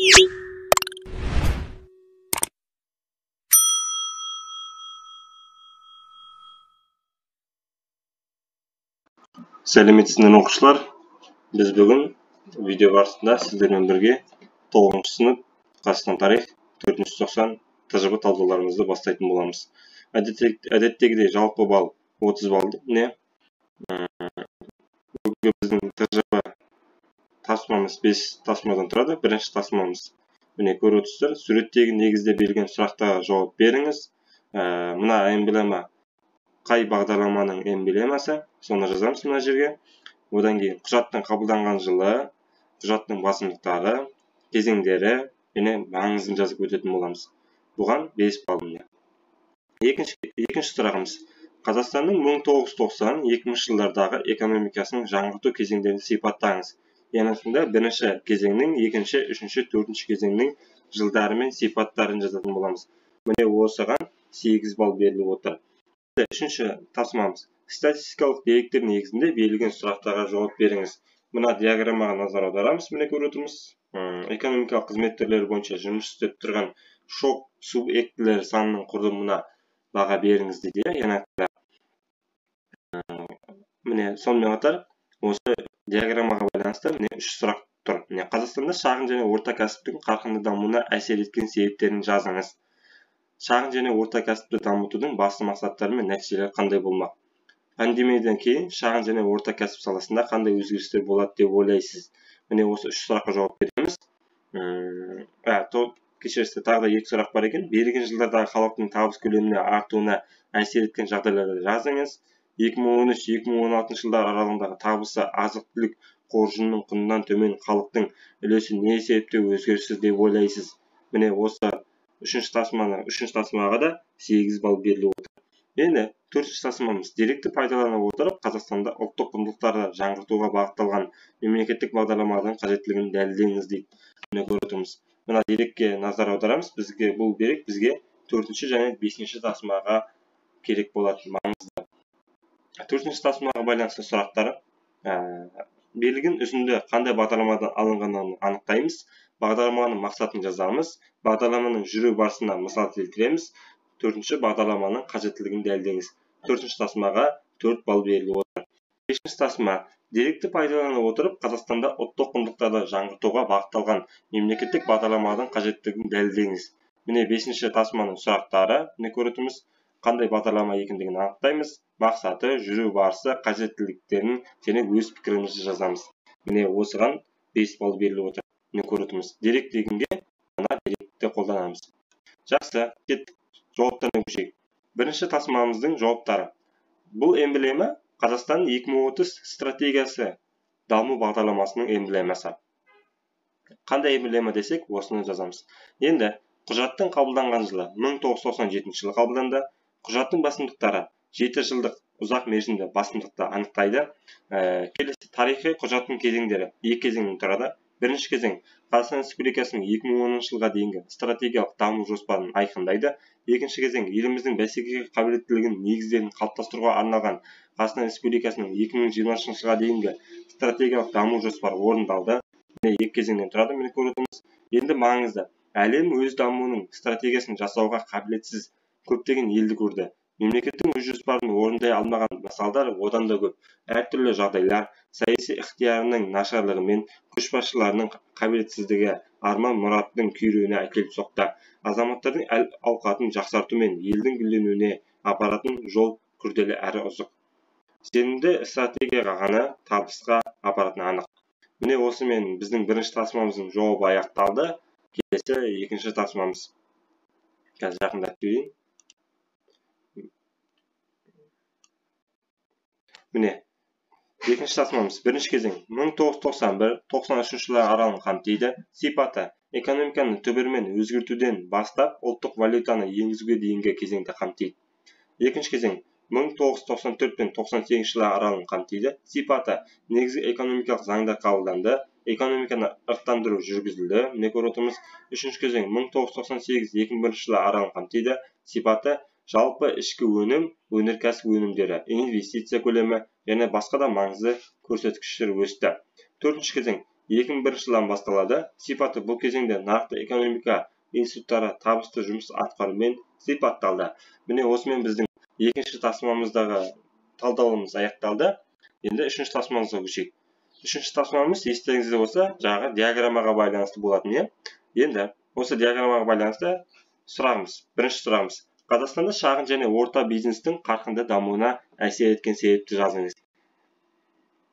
Сәлеметсіздер оқушылар. Біз бүгін видео барысында сіздермен бірге 9-шы сынып Қазақстан тарих 4-ші тоқсан тжб талдауларымызды бастайтын боламыз. Әдеттегідей жалпы балл 30 баллды. Бүгінгі біздің тжб тапсырмамыз 5 тапсырмадан тұрады. Бірінші тапсырмамыз міне көріп отырсыздар. Суреттегі негізде берілген сұрақтарға жауап беріңіз. Мына эмблема қай бағдарламаның эмблемасы, соны жазамыз мына жерге. Одан кейін құжаттың қабылданған жылы, құжаттың басымдықтары, кезеңдері және маңызын жазып өтетін боламыз. Бұған 5 балл. Екінші сұрағымыз. Қазақстанның 1990-2000 жылдардағы экономикасының жаңғырту кезеңдерін сипаттаңыз. Яғни бірінші кезеңнің, екінші, үшінші, төртінші кезеңнің жылдары мен сипаттарын жазатын боламыз. Міне осыған 8 балл беріліп отыр. Үшінші тапсырмамыз. Статистикалық деректер негізінде берілген сұрақтарға жауап беріңіз. Мына диаграммаға назар аударамыз. Міне көріп отырмыз. Экономикалық қызмет түрлері бойынша жұмыс істеп тұрған шок субъектілері санының құрылымына баға беріңіз дейді. Міне сонымен қатар осы диаграммаға байланысты міне 3 сұрақ тұр. Міне Қазақстанда шағын және орта кәсіптің қарқынды дамуына әсер еткен себептерін жазыңыз. Шағын және орта кәсіпті дамытудың басты мақсаттары мен нәтижелері қандай болмақ? Пандемиядан кейін шағын және орта кәсіп саласында қандай өзгерістер болады деп ойлайсыз? Міне осы 3 сұраққа жауап береміз. Кешірісті, тағы да 2 сұрақ бар екен. Берілген жылдардағы халықтың табыс көлеміне артуына әсер еткен жағдайларды жазыңыз. 2013-2016 жылдар аралығындағы табысы азық-түлік қоржынының құнынан төмен халықтың үлесі не себепті өзгеріссіз деп ойлайсыз? Міне осы үшінші тапсырмаға да 8 балл беріліп отыр. Енді төртінші тапсырмамыз. Деректі пайдалана отырып, Қазақстанда ұлттық құндылықтарды жаңғыртуға бағытталған мемлекеттік бағдарламалардың қажеттілігін дәлелдеңіз дейді. Міне көріп отырмыз. Мына дерекке назар аударамыз. Бұл дерек бізге 4-ші және 5-ші тапсырмаға керек болады, маңызды. 4-ші тапсырмаға байланысты сұрақтары. Берілген үзінді қандай бағдарламадан алынғанын анықтаймыз. Бағдарламаның мақсатын жазамыз. Бағдарламаның жүру барысына мысал келтіреміз. 4-ші бағдарламаның қажеттілігін дәлелдеңіз. 4-ші тапсырмаға 4 балл беріліп отыр. 5-ші тапсырма. Деректі пайдалана отырып, Қазақстанда ұлттық құндылықтарды жаңғыртуға бағытталған мемлекеттік бағдарламаның қажеттілігін дәлелдеңіз. Міне 5-ші тапсырманың сұрақтары. Міне көріп отырмыз. Қандай бағдарлама екендігін анықтаймыз. Мақсаты, жүру барысы, қажеттіліктерін және өз пікірімізді жазамыз. Міне осыған 5 балл беріліп отыр. Міне көріп отырмыз. Дерек дегенге мына деректі қолданамыз. Жақсы, кеттік. Жауаптарына көшейік. Бірінші тапсырмамыздың жауаптары. Бұл эмблема Қазақстан 2030 стратегиясы даму бағдарламасының эмблемасы. Қандай эмблема десек, осыны жазамыз. Енді құжаттың қабылданған жылы 1997 жылы қабылданды. Құжаттың басымдықтары 7 жылдық ұзақ мерзімді басымдықты анықтайды. Келесі тарихи құжаттың кезеңдері 2 кезеңнен тұрады. Бірінші кезең Қазақстан Республикасының 2010 жылға дейінгі стратегиялық даму жоспарын айқындайды. Екінші кезең еліміздің бәсекеге қабілеттілігінің негіздерін қалыптастыруға арналған Қазақстан Республикасының 2020 жылға дейінгі стратегиялық даму жоспары орындалды. Міне 2 кезеңнен тұрады, міне көріп отырмыз. Енді маңызды. Әлем өз дамуының стратегиясын жасауға қабілетсіз көптеген елді көрді. Мемлекеттің өз жоспарын орындай алмаған мысалдар одан да көп. Әртүрлі жағдайлар, саяси ықтиярының нашарлығы мен көшбасшыларының қабілетсіздігі арман мұраттың күйреуіне әкеліп соқты. Азаматтардың әл-ауқатын жақсарту мен елдің гүлденуіне апаратын жол күрделі әрі ұзақ. Сенімді стратегияға ғана табысқа апаратын анық. Міне осымен біздің бірінші тапсырмамыздың жауабы аяқталды. Келесі екінші тапсырмамыз. Қазір жақындап келейін. Міне, екінші тапсырмамыз. Бірінші кезең 1991-93 жылдар аралығын қамтиды. Сипаты: экономиканы түбірімен өзгертуден бастап ұлттық валютаны енгізуге дейінгі кезеңді қамтиды. Екінші кезең 1994 пен 98 жылдар аралығын қамтиды. Сипаты: негізгі экономикалық заңдар қабылданды. Экономиканы ырықтандыру жүргізілді. Міне көріп отырмыз. Үшінші кезең 1998-2001 жылдар аралығын қамтиды. Сипаты: жалпы ішкі өнім, өнеркәсіп өнімдері, инвестиция көлемі және басқа да маңызды көрсеткіштер өсті. Төртінші кезең 2001 жылдан басталады. Сипаты бұл кезеңде нарықты экономика институттары табысты жұмыс атқарумен сипатталды. Міне осымен біздің екінші тасмамыздағы талдауымыз аяқталды. Енді үшінші тасмамызға көшейік. Үшінші тасмамыз естеріңізде болса, жаңағы диаграммаға байланысты болатын. Енді осы диаграммаға байланысты бірінші сұрағымыз. Қазақстанда шағын және орта бизнестің қарқынды дамуына әсер еткен себепті жазыңыз.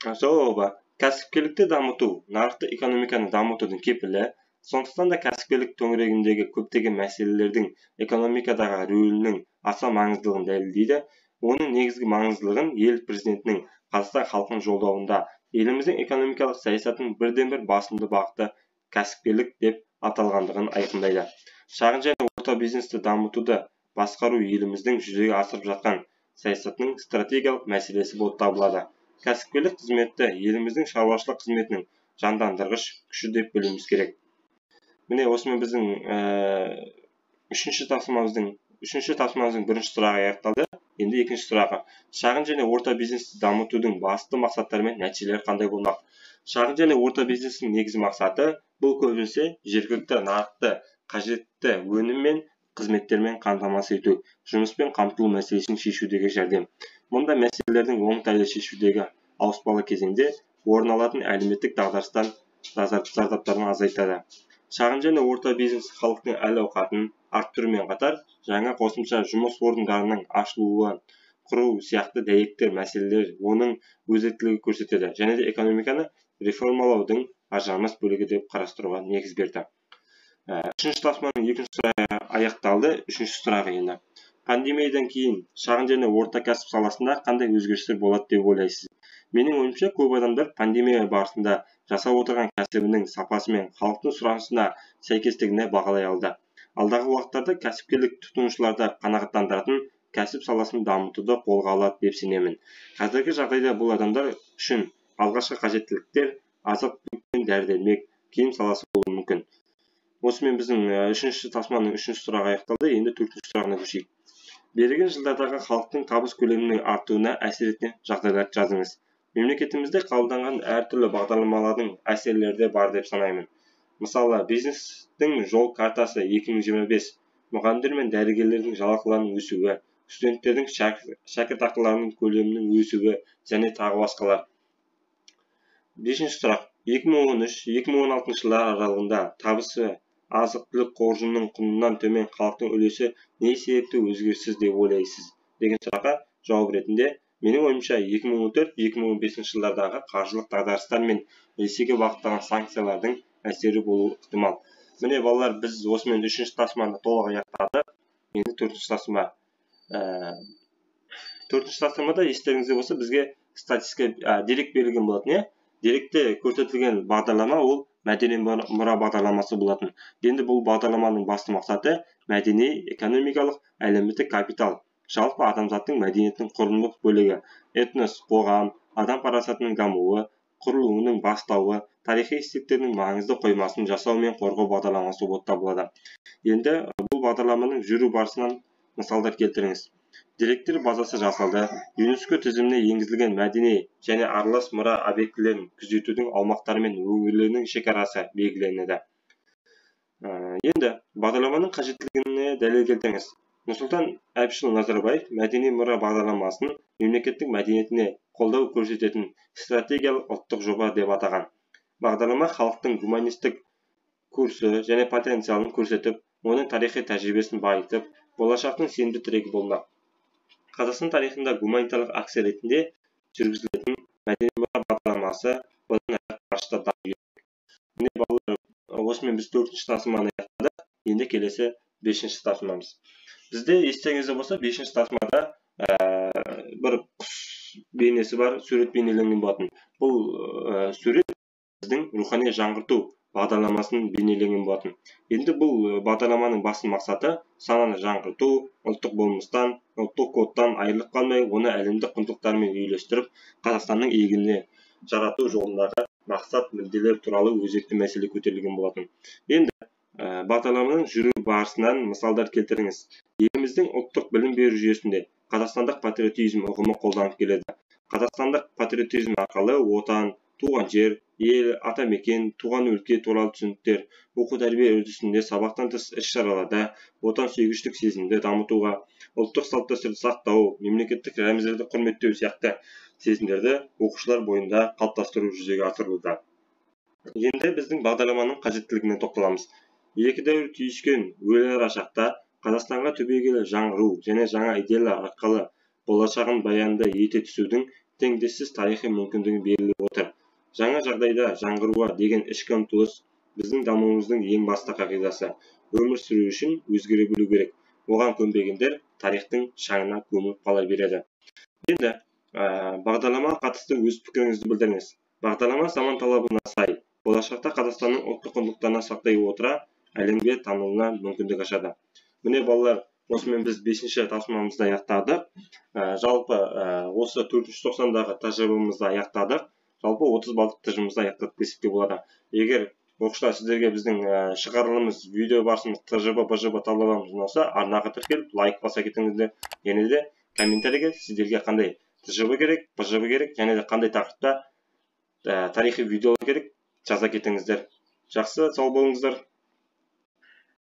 Жауабы: кәсіпкерлікті дамыту нарықты экономиканы дамытудың кепілі. Сондықтан да кәсіпкерлік төңірегіндегі көптеген мәселелердің экономикадағы рөлінің аса маңыздылығын дәлелдейді. Оның негізгі маңыздылығын ел президентінің Қазақстан халқының жолдауында еліміздің экономикалық саясатының бірден-бір басымды бағыты кәсіпкерлік деп аталғандығын айқындайды. Шағын және орта бизнесті дамытуды басқару еліміздің жүзеге асырып жатқан саясатының стратегиялық мәселесі болып табылады. Кәсіпкерлік қызметті еліміздің шаруашылық қызметінің жандандырғыш күші деп білуіміз керек. Міне осымен біздің үшінші тапсырмамыздың бірінші сұрағы аяқталды. Енді екінші сұрағы: шағын және орта бизнесті дамытудың басты мақсаттары мен нәтижелері қандай болмақ? Шағын және орта бизнестің негізгі мақсаты бұл көбінесе жергілікті нарықты қажетті өнім мен қызметтермен қамтамасыз ету, жұмыспен қамтылу мәселесін шешудегі жәрдем. Мұнда мәселелердің оңтайлы шешудегі ауыспалы кезеңде орын алатын әлеуметтік дағдарыстан зардаптарын азайтады. Шағын және орта бизнес халықтың әл-ауқатын арттырумен қатар, жаңа қосымша жұмыс орындарының ашылуын құру сияқты дәйекті мәселелер оның өзектілігі көрсетеді және де экономиканы реформалаудың ажырамас бөлігі деп қарастыруға негіз берді. Үшінші тапсырманың екінші сұрағы аяқталды. Үшінші сұрағы енді: пандемиядан кейін шағын және орта кәсіп саласында қандай өзгерістер болады деп ойлайсыз? Менің ойымша, көп адамдар пандемия барысында жасап отырған кәсібінің сапасы мен халықтың сұранысына сәйкестігіне бағалай алды. Алдағы уақыттарда кәсіпкерлік тұтынушыларды қанағаттандыратын кәсіп саласын дамытуды қолға алады деп сенемін. Қазіргі жағдайда бұл адамдар үшін алғашқы қажеттіліктер азық-түлік пен дәрі-дәрмек, киім саласы болуы мүмкін. Осымен біздің үшінші тапсырманың үшінші сұрағы аяқталды. Енді төртінші сұрағына көшейік. Берген жылдардағы халықтың табыс көлемінің артуына әсер еткен жағдайларды жазыңыз. Мемлекетімізде қабылданған әртүрлі бағдарламалардың әсерлері бар деп санаймын. Мысалы, бизнестің жол картасы 2025, мұғалімдер мен дәрігерлердің жалақыларының өсуі, студенттердің шәкіртақыларының көлемінің өсуі және тағы басқалар. Бесінші сұрақ: 2013-2016 жылдар аралығында табысы азық-түлік қоржынының құнынан төмен халықтың үлесі не себепті өзгеріссіз деп ойлайсыз? Деген сұраққа жауап ретінде, менің ойымша 2014-2015 жылдардағы қаржылық дағдарыстар мен ресейге бағытталған санкциялардың әсері болуы ықтимал. Міне балалар, біз осымен үшінші тапсырманы толық аяқтадық. Енді төртінші тапсырма. Төртінші тапсырмада естеріңізде болса, бізге статистика дерек берілген болатын. Деректе көрсетілген бағдарлама ол мәдени мұра бағдарламасы болатын. Енді бұл бағдарламаның басты мақсаты мәдени, экономикалық, әлеуметтік капитал, жалпы адамзаттың мәдениетінің құрылымдық бөлігі, этнос, қоғам, адам парасатының дамуы, құрылуының бастауы, тарихи естеліктердің маңызды қоймасын жасау мен қорғау бағдарламасы болып табылады. Енді бұл бағдарламаның жүру барысынан мысалдар келтіріңіз. Деректер базасы жасалды, ЮНЕСКО тізіміне енгізілген мәдени және аралас мұра объектілерін күзетудің аумақтары мен өңірлерінің шекарасы белгіленеді. Енді бағдарламаның қажеттілігіне дәлел келтіріңіз. Нұрсұлтан Әбішұлы Назарбаев мәдени мұра бағдарламасын мемлекеттің мәдениетіне қолдау көрсететін стратегиялық ұлттық жоба деп атаған. Бағдарлама халықтың гуманистік курсы және потенциалын көрсетіп, оның тарихи тәжірибесін байытып, болашақтың сенімді тірегі болмақ. Қазақстан тарихында гуманитарлық акция ретінде жүргізілетін мәдени мұра бағдарламасы одан аяқ даму керек. Міне балалар, осымен біз төртінші тапсырманы аяқтадық. Енді келесі бесінші тапсырмамыз. Бізде естеріңізде болса, бесінші тапсырмада бір құс бейнесі бар, сурет бейнеленген болатын. Бұл сурет біздің рухани жаңғырту бағдарламасын бейнеленген болатын. Енді бұл бағдарламаның басты мақсаты сананы жаңғырту, ұлттық болмыстан, ұлттық кодтан айырылып қалмай, оны әлемдік құндылықтармен үйлестіріп, Қазақстанның игілігіне жарату жолындағы мақсат мүдделер туралы өзекті мәселе көтерілген болатын. Енді бағдарламаның жүру барысынан мысалдар келтіріңіз. Еліміздің ұлттық білім беру жүйесінде қазақстандық патриотизм ұғымы қолданып келеді. Қазақстандық патриотизм арқылы отан, туған жер, ел, атамекен, туған өлке туралы түсініктер, оқу тәрбие үрдісінде сабақтан тыс іс-шараларда отансүйгіштік сезімді дамытуға, ұлттық салт-дәстүрді сақтау, мемлекеттік рәміздерді құрметтеу сияқты сезімдерді оқушылар бойында қалыптастыру жүзеге асырылуда. Енді біздің бағдарламаның қажеттілігіне тоқталамыз. Екі дәуір түйіскен өліара шақта Қазақстанға түбегейлі жаңғыру және жаңа идеялар арқылы болашағын баянды ете түсудің теңдессіз тарихи мүмкіндігі беріліп отыр. Жаңа жағдайда жаңғыруға деген ішкі ұмтылыс біздің дамуымыздың ең басты қағидасы. Өмір сүру үшін өзгере білу керек. Оған көнбегендер тарихтың шаңына көміліп қала береді. Енді бағдарламаға қатысты өз пікіріңізді білдіріңіз. Бағдарлама заман талабына сай, болашақта Қазақстанның ұлттық құндылықтарына сақтай отыра әлемге танылуына мүмкіндік ашады. Міне балалар, осымен біз 5-ші тапсырмамызды аяқтадық. Жалпы осы 490-дағы тәжірибемізді аяқтадық. Жалпы 30 балдық тәжірибемізді аяқтадық десек болады. Егер оқушылар сіздерге біздің шығарылымыз, видео барысымыз, тәжірибе талдауымыз ұнаса, арнаға тіркеліп, лайк баса кетіңіздер. Және де комментарийге сіздерге қандай тәжірибе керек, керек, және де қандай тақырыпта тарихи видео керек жаза кетіңіздер. Жақсы, сау болыңыздар.